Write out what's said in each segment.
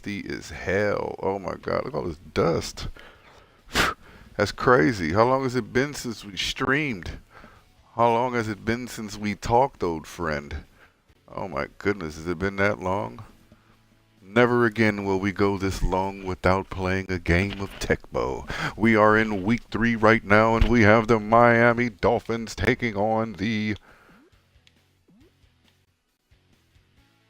As hell. Oh my god, look at all this dust. That's crazy. How long has it been since we streamed? How long has it been since we talked, old friend? Oh my goodness, has it been that long? Never again will we go this long without playing a game of Tecmo. We are in week 3 right now, and we have the Miami Dolphins taking on the...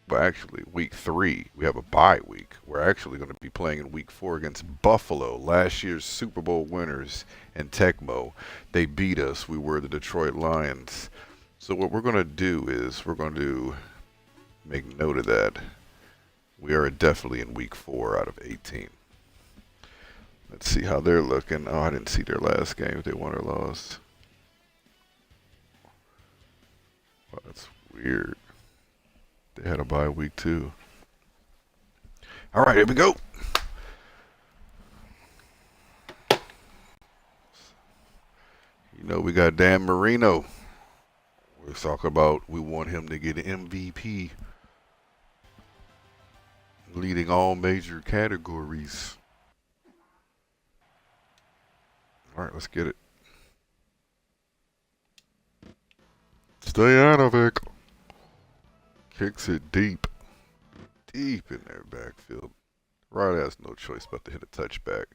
Well, actually, week 3. We have a bye week. We're actually going to be playing in week 4 against Buffalo, last year's Super Bowl winners in Tecmo. They beat us. We were the Detroit Lions. So what we're going to do is we're going to make note of that. We are definitely in week 4 out of 18. Let's see how they're looking. Oh, I didn't see their last game, if they won or lost. Well, that's weird. They had a bye week too. All right, here we go. You know, we got Dan Marino. We're talking about we want him to get MVP, leading all major categories. All right, let's get it. Stojanovic kicks it deep in their backfield. Riley has no choice but to hit a touchback.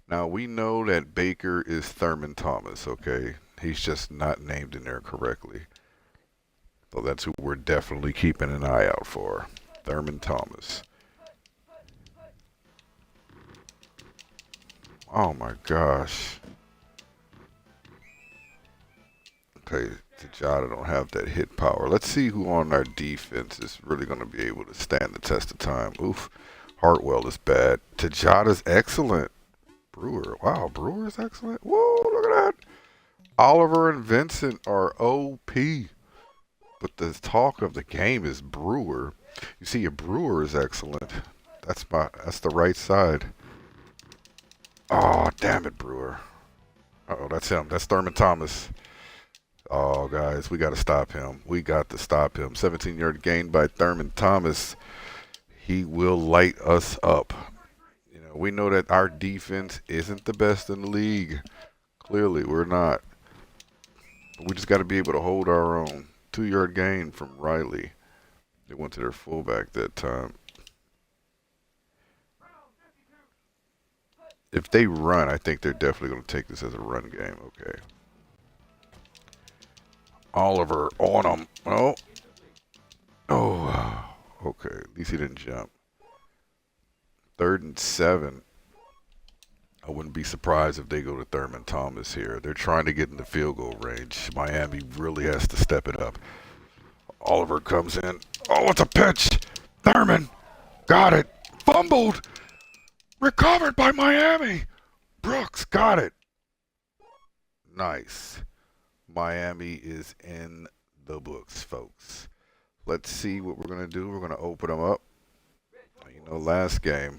Now, we know that Baker is Thurman Thomas, okay? He's just not named in there correctly. So that's who we're definitely keeping an eye out for. Thurman Thomas. Oh my gosh. Okay, Tejada don't have that hit power. Let's see who on our defense is really going to be able to stand the test of time. Oof. Hartwell is bad. Tejada's excellent. Brewer. Wow, Brewer's excellent. Whoa, look at that. Oliver and Vincent are OP. But the talk of the game is Brewer. You see, your Brewer is excellent. That's the right side. Oh, damn it, Brewer. Uh-oh, that's him. That's Thurman Thomas. Oh, guys, we got to stop him. We got to stop him. 17-yard gain by Thurman Thomas. He will light us up. You know, we know that our defense isn't the best in the league. Clearly, we're not. But we just got to be able to hold our own. 2-yard gain from Riley. They went to their fullback that time. If they run, I think they're definitely going to take this as a run game. Okay. Oliver on them. Oh. Oh. Okay. At least he didn't jump. 3rd and 7. I wouldn't be surprised if they go to Thurman Thomas here. They're trying to get in the field goal range. Miami really has to step it up. Oliver comes in. Oh, it's a pitch. Thurman got it. Fumbled. Recovered by Miami. Brooks got it. Nice. Miami is in the books, folks. Let's see what we're going to do. We're going to open them up. You know, last game,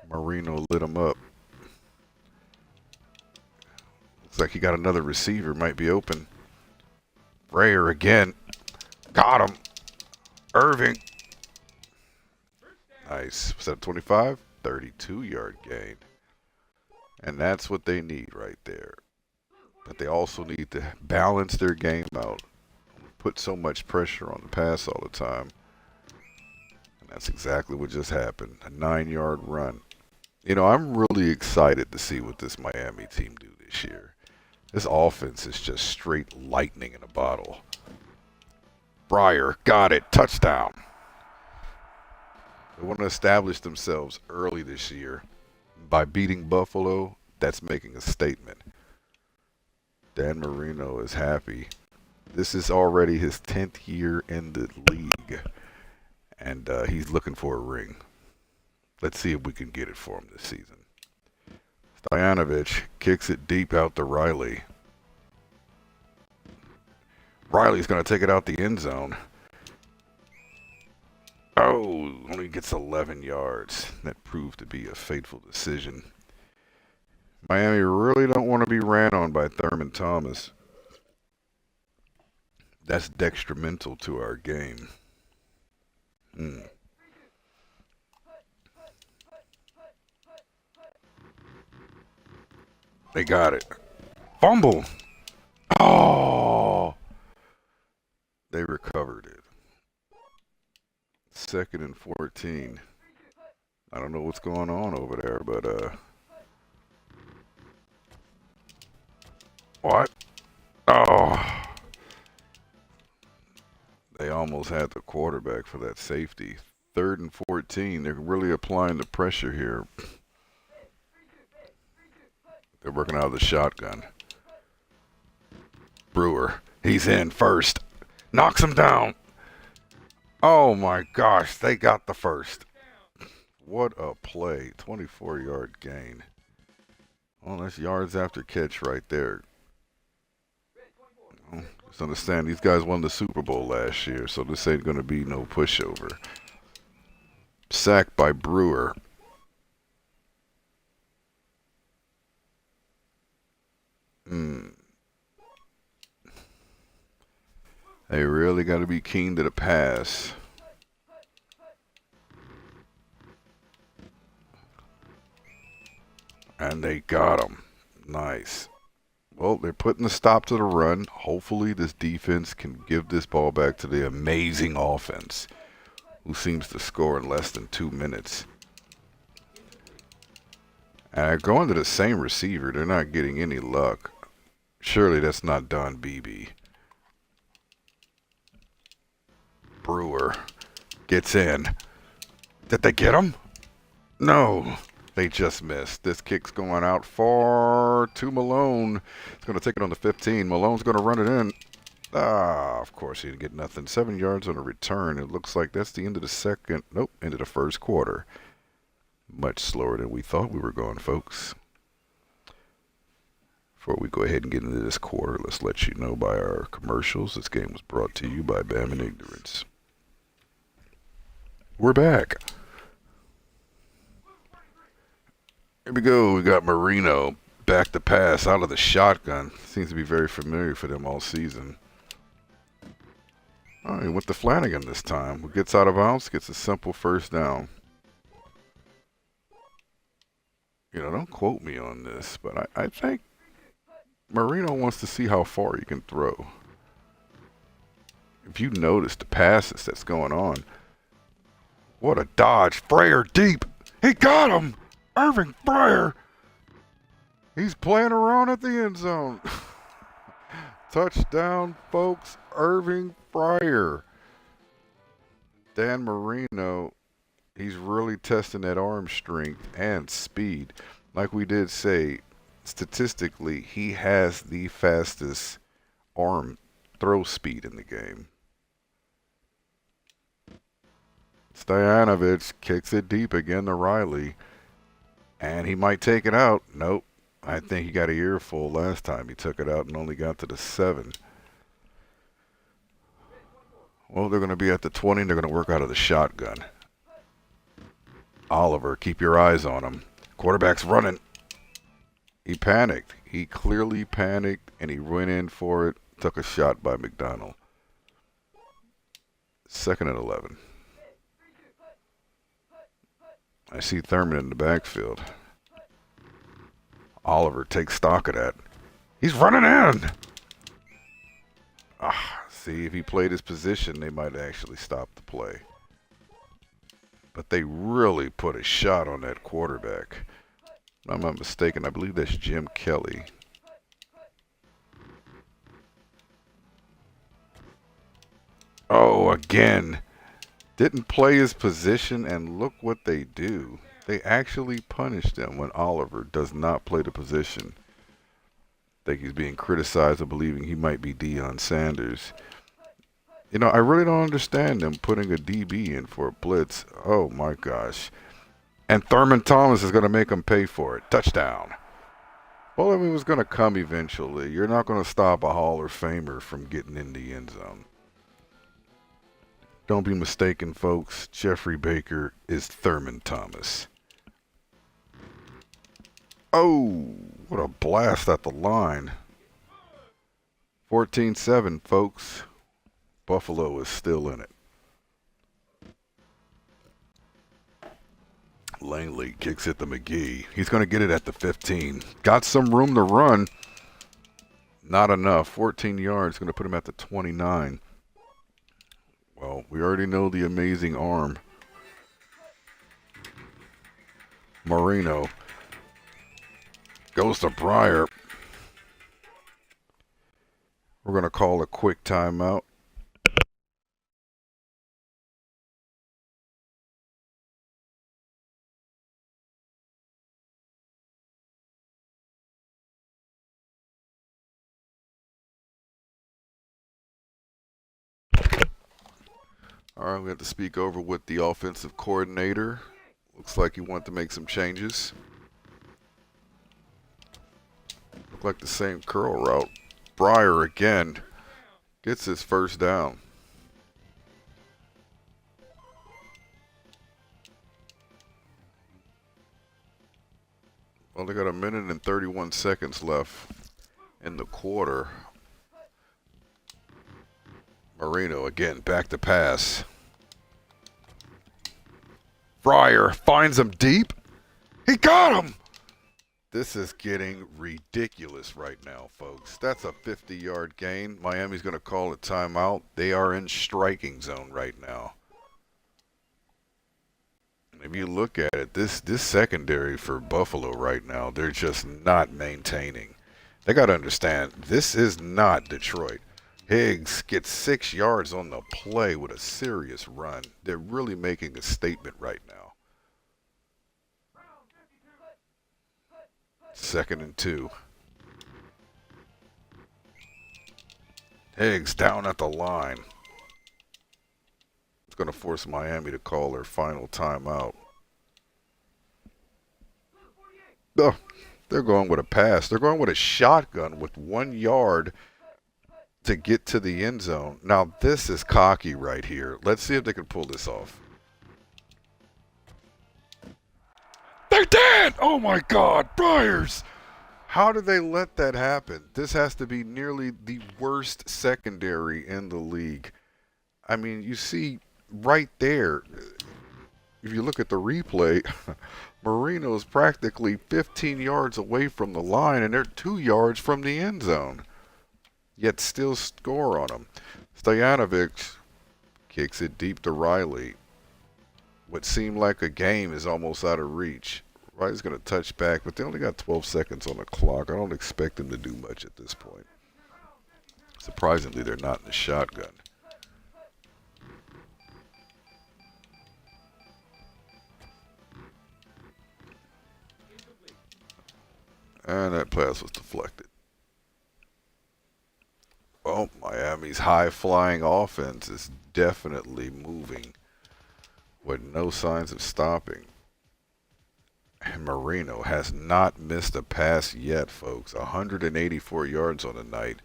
Marino lit them up. Looks like he got another receiver. Might be open. Rayer again. Got him. Irving. Nice. Was that 25? 32-yard gain. And that's what they need right there. But they also need to balance their game out. Put so much pressure on the pass all the time. And that's exactly what just happened. A 9-yard run. You know, I'm really excited to see what this Miami team do this year. This offense is just straight lightning in a bottle. Breyer got it. Touchdown. They want to establish themselves early this year. By beating Buffalo, that's making a statement. Dan Marino is happy. This is already his 10th year in the league. And he's looking for a ring. Let's see if we can get it for him this season. Stojanovic kicks it deep out to Riley. Riley's going to take it out the end zone. Oh, only gets 11 yards. That proved to be a fateful decision. Miami really don't want to be ran on by Thurman Thomas. That's detrimental to our game. They got it. Fumble. Oh, they recovered it. 2nd and 14. I don't know what's going on over there, but what? Oh, they almost had the quarterback for that safety. 3rd and 14. They're really applying the pressure here. They're working out of the shotgun. Brewer. He's in first. Knocks him down. Oh my gosh, they got the first. What a play. 24-yard gain. Well, that's yards after catch right there. Just understand, these guys won the Super Bowl last year, so this ain't going to be no pushover. Sacked by Brewer. They really got to be keen to the pass. And they got him. Nice. Well, they're putting a stop to the run. Hopefully this defense can give this ball back to the amazing offense, who seems to score in less than 2 minutes. And they're going to the same receiver. They're not getting any luck. Surely that's not Don Beebe. Brewer gets in. Did they get him? No. They just missed. This kick's going out far to Malone. It's going to take it on the 15. Malone's going to run it in. Ah, of course he didn't get nothing. 7 yards on a return. It looks like that's the end of the second. Nope, end of the first quarter. Much slower than we thought we were going, folks. Before we go ahead and get into this quarter, let's let you know by our commercials. This game was brought to you by Bam and Ignorance. We're back. Here we go. We got Marino back to pass out of the shotgun. Seems to be very familiar for them all season. Oh, he went to Flanagan this time. Who gets out of bounds, gets a simple first down. You know, don't quote me on this, but I think Marino wants to see how far he can throw. If you notice the passes that's going on. What a dodge. Frayer deep. He got him. Irving Frayer. He's playing around at the end zone. Touchdown, folks. Irving Frayer. Dan Marino, he's really testing that arm strength and speed. Like we did say, statistically, he has the fastest arm throw speed in the game. Stoyanovich kicks it deep again to Riley. And he might take it out. Nope. I think he got an earful last time. He took it out and only got to the 7. Well, they're going to be at the 20. They're going to work out of the shotgun. Oliver, keep your eyes on him. Quarterback's running. He panicked. He clearly panicked, and he went in for it. Took a shot by McDonald. 2nd and 11. I see Thurman in the backfield. Oliver takes stock of that. He's running in. See, if he played his position, they might actually stop the play. But they really put a shot on that quarterback. If I'm not mistaken, I believe that's Jim Kelly. Oh, again. Didn't play his position, and look what they do. They actually punish them when Oliver does not play the position. I think he's being criticized of believing he might be Deion Sanders. You know, I really don't understand them putting a DB in for a blitz. Oh, my gosh. And Thurman Thomas is going to make him pay for it. Touchdown. Well, I mean, it was going to come eventually. You're not going to stop a Hall of Famer from getting in the end zone. Don't be mistaken, folks. Jeffrey Baker is Thurman Thomas. Oh, what a blast at the line. 14-7, folks. Buffalo is still in it. Langley kicks it to McGee. He's going to get it at the 15. Got some room to run. Not enough. 14 yards. Going to put him at the 29. Well, we already know the amazing arm. Marino goes to Breyer. We're going to call a quick timeout. All right, we have to speak over with the offensive coordinator. Looks like he wanted to make some changes. Look like the same curl route. Breyer again gets his first down. Well, they got a minute and 31 seconds left in the quarter. Marino again, back to pass. Breyer finds him deep. He got him! This is getting ridiculous right now, folks. That's a 50-yard gain. Miami's going to call a timeout. They are in striking zone right now. If you look at it, this secondary for Buffalo right now, they're just not maintaining. They got to understand, this is not Detroit. Higgs gets 6 yards on the play with a serious run. They're really making a statement right now. 2nd and 2. Higgs down at the line. It's going to force Miami to call their final timeout. Oh, they're going with a pass. They're going with a shotgun with 1 yard to get to the end zone. Now, this is cocky right here. Let's see if they can pull this off. They did! Oh, my God. Briars! How did they let that happen? This has to be nearly the worst secondary in the league. I mean, you see right there, if you look at the replay, Marino's practically 15 yards away from the line, and they're 2 yards from the end zone. Yet still score on him. Stojanovic kicks it deep to Riley. What seemed like a game is almost out of reach. Riley's going to touch back, but they only got 12 seconds on the clock. I don't expect them to do much at this point. Surprisingly, they're not in the shotgun. And that pass was deflected. Well, Miami's high-flying offense is definitely moving with no signs of stopping. And Marino has not missed a pass yet, folks. 184 yards on the night.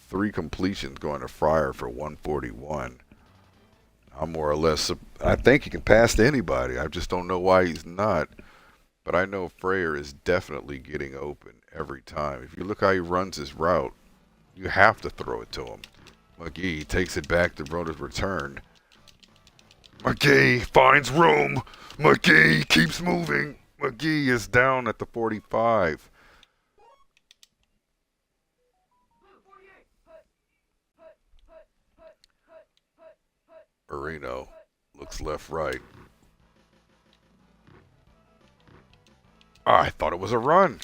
3 completions going to Fryer for 141. I'm more or less, I think he can pass to anybody. I just don't know why he's not. But I know Frayer is definitely getting open every time. If you look how he runs his route, you have to throw it to him. McGee takes it back to Broder's return. McGee finds room. McGee keeps moving. McGee is down at the 45. Marino looks left, right. I thought it was a run.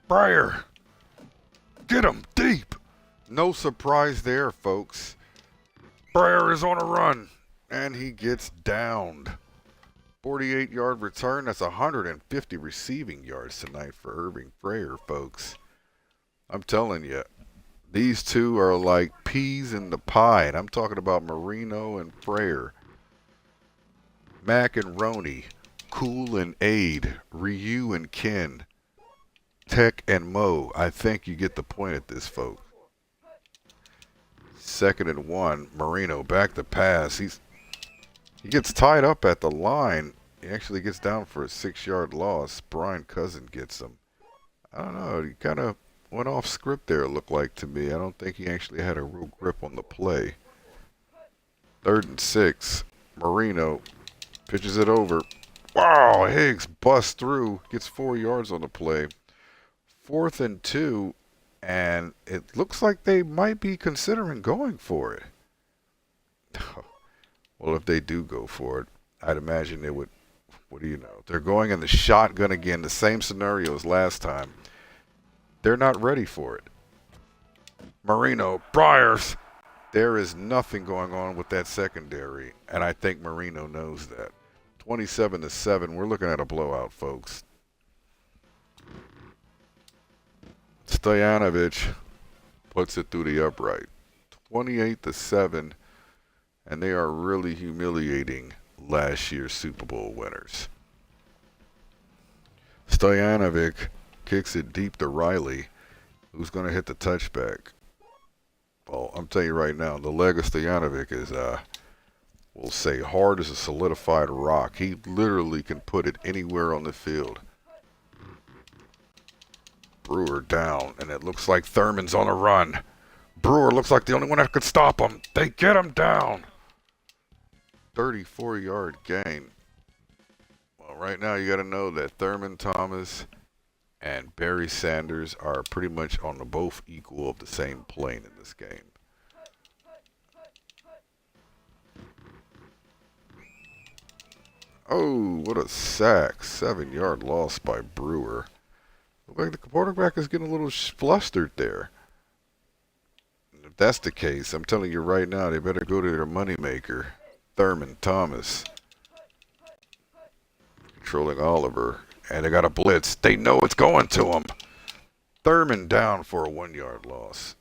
Breyer. Get him deep. No surprise there, folks. Breyer is on a run, and he gets downed. 48-yard return. That's 150 receiving yards tonight for Irving Frayer, folks. I'm telling you, these two are like peas in the pie, and I'm talking about Marino and Frayer. Mac and Roney, Cool and Aid, Ryu and Ken, Tech and Mo. I think you get the point at this, folks. 2nd and 1. Marino back to pass. He gets tied up at the line. He actually gets down for a 6-yard loss. Brian Cousin gets him. I don't know. He kind of went off script there, it looked like to me. I don't think he actually had a real grip on the play. 3rd and 6. Marino pitches it over. Wow, Higgs busts through, gets 4 yards on the play. 4th and 2, and it looks like they might be considering going for it. Well, if they do go for it, I'd imagine they would. What do you know? They're going in the shotgun again, the same scenario as last time. They're not ready for it. Marino, Briars. There is nothing going on with that secondary, and I think Marino knows that. 27-7. We're looking at a blowout, folks. Stojanovic puts it through the upright. 28-7, and they are really humiliating last year's Super Bowl winners. Stojanovic kicks it deep to Riley, who's going to hit the touchback. Well, I'm telling you right now, the leg of Stojanovic is, we'll say, hard as a solidified rock. He literally can put it anywhere on the field. Brewer down, and it looks like Thurman's on a run. Brewer looks like the only one that could stop him. They get him down. 34-yard gain. Well, right now you got to know that Thurman Thomas and Barry Sanders are pretty much on the both equal of the same plane in this game. Oh, what a sack. 7-yard loss by Brewer. Looks like the quarterback is getting a little flustered there. If that's the case, I'm telling you right now, they better go to their moneymaker, Thurman Thomas. Controlling Oliver. And they got a blitz. They know it's going to him. Thurman down for a 1-yard loss.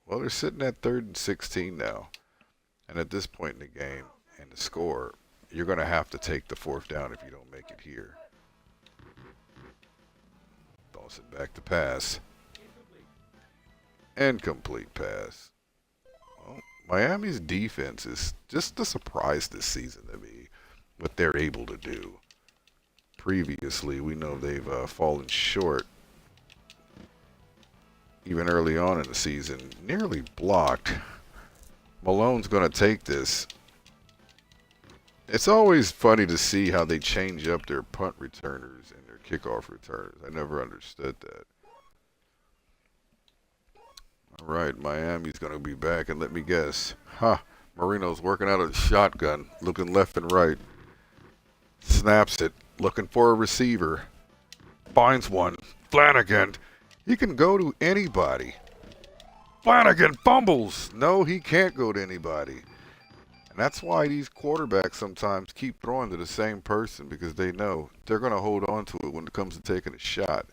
Well, they're sitting at 3rd and 16 now. And at this point in the game and the score, you're going to have to take the 4th down if you don't make it here. Toss it back to pass. Incomplete pass. Well, Miami's defense is just a surprise this season to me, what they're able to do. Previously, we know they've fallen short, even early on in the season. Nearly blocked. Malone's going to take this. It's always funny to see how they change up their punt returners and their kickoff returners. I never understood that. All right, Miami's going to be back, and let me guess. Marino's working out of the shotgun, looking left and right. Snaps it, looking for a receiver. Finds one. Flanagan. He can go to anybody. Flanagan fumbles. No, he can't go to anybody. And that's why these quarterbacks sometimes keep throwing to the same person, because they know they're going to hold on to it when it comes to taking a shot.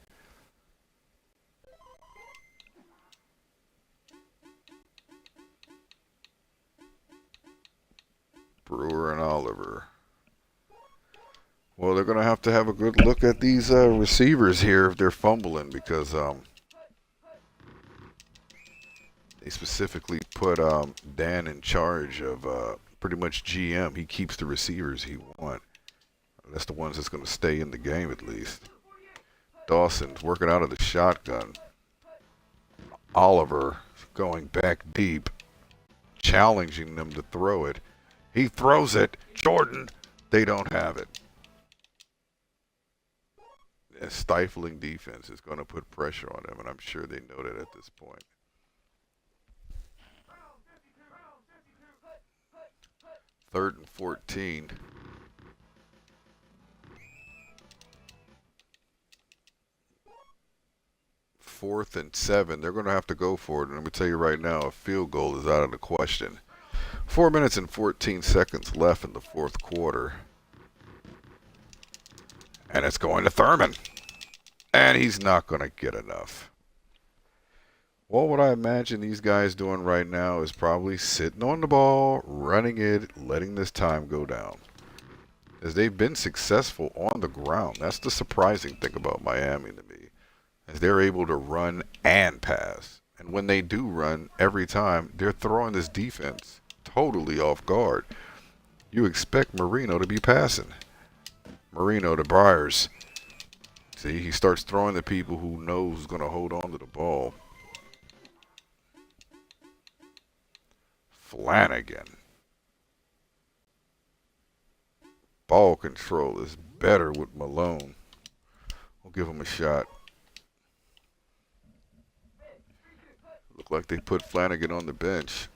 Brewer and Oliver. Well, they're going to have a good look at these receivers here if they're fumbling, because they specifically put Dan in charge of pretty much GM. He keeps the receivers he wants. That's the ones that's going to stay in the game at least. Dawson's working out of the shotgun. Oliver going back deep, challenging them to throw it. He throws it. Jordan, they don't have it. A stifling defense is going to put pressure on them, and I'm sure they know that at this point. Third and 14. Fourth and 7. They're going to have to go for it, and let me tell you right now, a field goal is out of the question. 4 minutes and 14 seconds left in the 4th quarter. And it's going to Thurman. And he's not going to get enough. Well, what I imagine these guys doing right now is probably sitting on the ball, running it, letting this time go down. As they've been successful on the ground. That's the surprising thing about Miami to me. As they're able to run and pass. And when they do run, every time, they're throwing this defense totally off guard. You expect Marino to be passing. Marino to Briars. See, he starts throwing the people who know who's going to hold on to the ball. Flanagan. Ball control is better with Malone. We'll give him a shot. Look like they put Flanagan on the bench.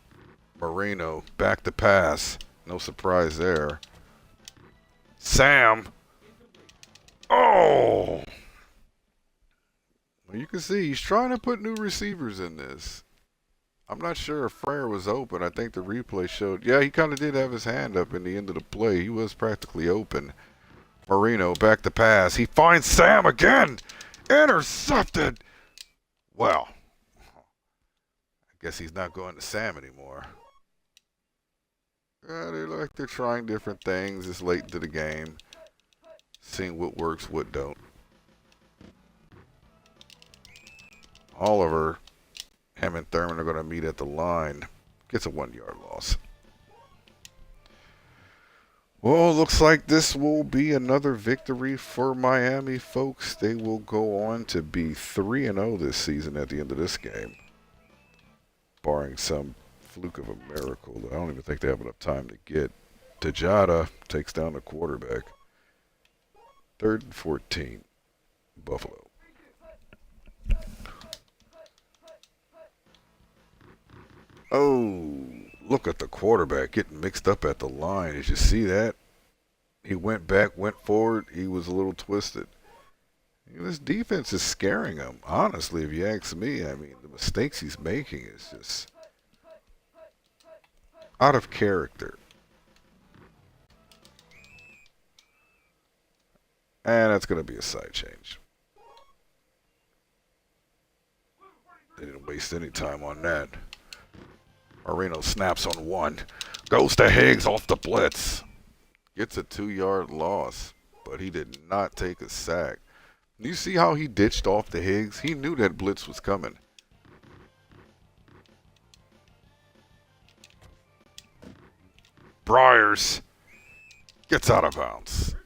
Marino back to pass. No surprise there. Sam. Oh! Well, you can see he's trying to put new receivers in this. I'm not sure if Frere was open. I think the replay showed. Yeah, he kind of did have his hand up in the end of the play. He was practically open. Marino back to pass. He finds Sam again. Intercepted. Well, I guess he's not going to Sam anymore. They're trying different things. It's late into the game. Seeing what works, what don't. Oliver, him and Thurman are going to meet at the line. Gets a 1-yard loss. Well, looks like this will be another victory for Miami, folks. They will go on to be 3-0 this season at the end of this game. Barring some fluke of a miracle. I don't even think they have enough time to get. Tejada takes down the quarterback. 3rd and 14. Buffalo. Oh, look at the quarterback getting mixed up at the line. Did you see that? He went back, went forward. He was a little twisted. This defense is scaring him. Honestly, if you ask me, I mean, the mistakes he's making is just out of character. And that's going to be a side change. They didn't waste any time on that. Marino snaps on one. Goes to Higgs off the blitz. Gets a 2-yard loss, but he did not take a sack. You see how he ditched off the Higgs? He knew that blitz was coming. Briars gets out of bounds.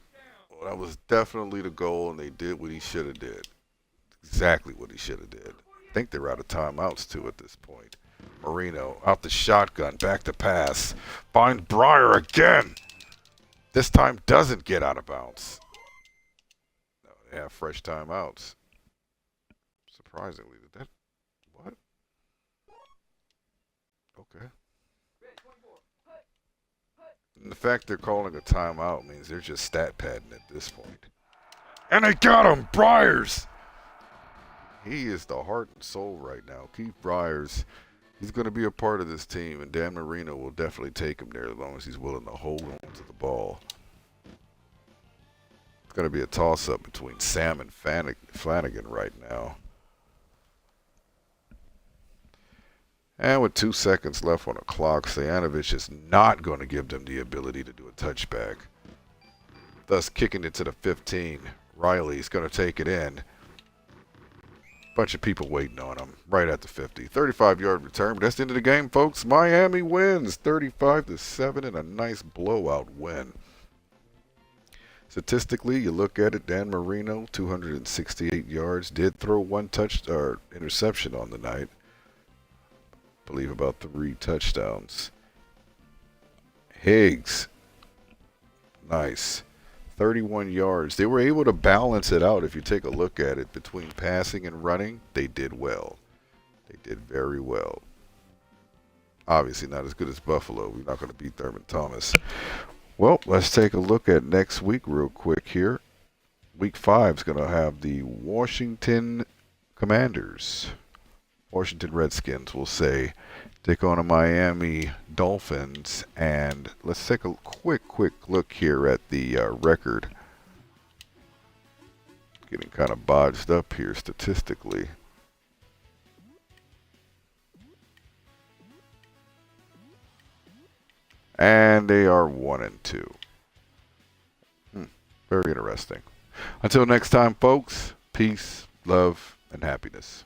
Well, that was definitely the goal, and they did what he should have did. Exactly what he should have did. I think they're out of timeouts, too, at this point. Marino out the shotgun, back to pass. Finds Briar again. This time doesn't get out of bounds. No, they have fresh timeouts. Surprisingly, did that? What? Okay. And the fact they're calling a timeout means they're just stat padding at this point. And they got him, Briars. He is the heart and soul right now. Keith Briars. He's going to be a part of this team, and Dan Marino will definitely take him there as long as he's willing to hold on to the ball. It's going to be a toss-up between Sam and Flanagan right now. And with 2 seconds left on the clock, Stoyanovich is not going to give them the ability to do a touchback. Thus kicking it to the 15. Riley's going to take it in. Bunch of people waiting on him right at the 50. 35-yard return, but that's the end of the game, folks. Miami wins 35-7 in a nice blowout win. Statistically, you look at it, Dan Marino, 268 yards, did throw 1 interception on the night. I believe about 3 touchdowns. Higgs, nice. 31 yards. They were able to balance it out. If you take a look at it, between passing and running, they did well. They did very well. Obviously not as good as Buffalo. We're not going to beat Thurman Thomas. Well, let's take a look at next week real quick here. Week 5 is going to have the Washington Commanders. Washington Redskins, we'll say, take on a Miami Dolphins. And let's take a quick look here at the record. Getting kind of bodged up here statistically. And they are 1-2. Very interesting. Until next time, folks, peace, love, and happiness.